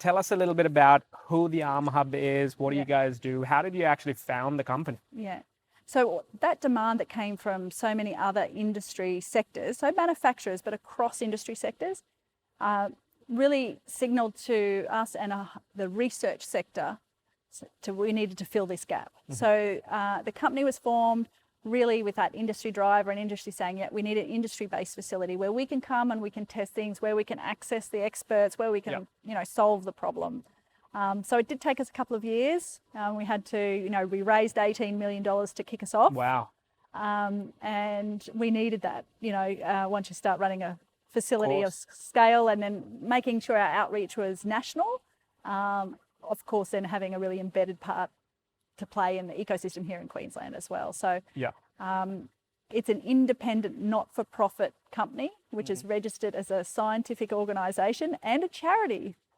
tell us a little bit about who the Arm Hub is. What do you guys do? How did you actually found the company? Yeah. So that demand that came from so many other industry sectors, so manufacturers, but across industry sectors, really signaled to us and the research sector we needed to fill this gap. So the company was formed really with that industry driver and industry saying, yeah, we need an industry-based facility where we can come and we can test things, where we can access the experts, where we can, solve the problem. So it did take us a couple of years. We had to, we raised $18 million to kick us off. Wow. And we needed that, once you start running a facility of scale, and then making sure our outreach was national. Of course, then having a really embedded part to play in the ecosystem here in Queensland as well. So it's an independent, not-for-profit company, which is registered as a scientific organisation and a charity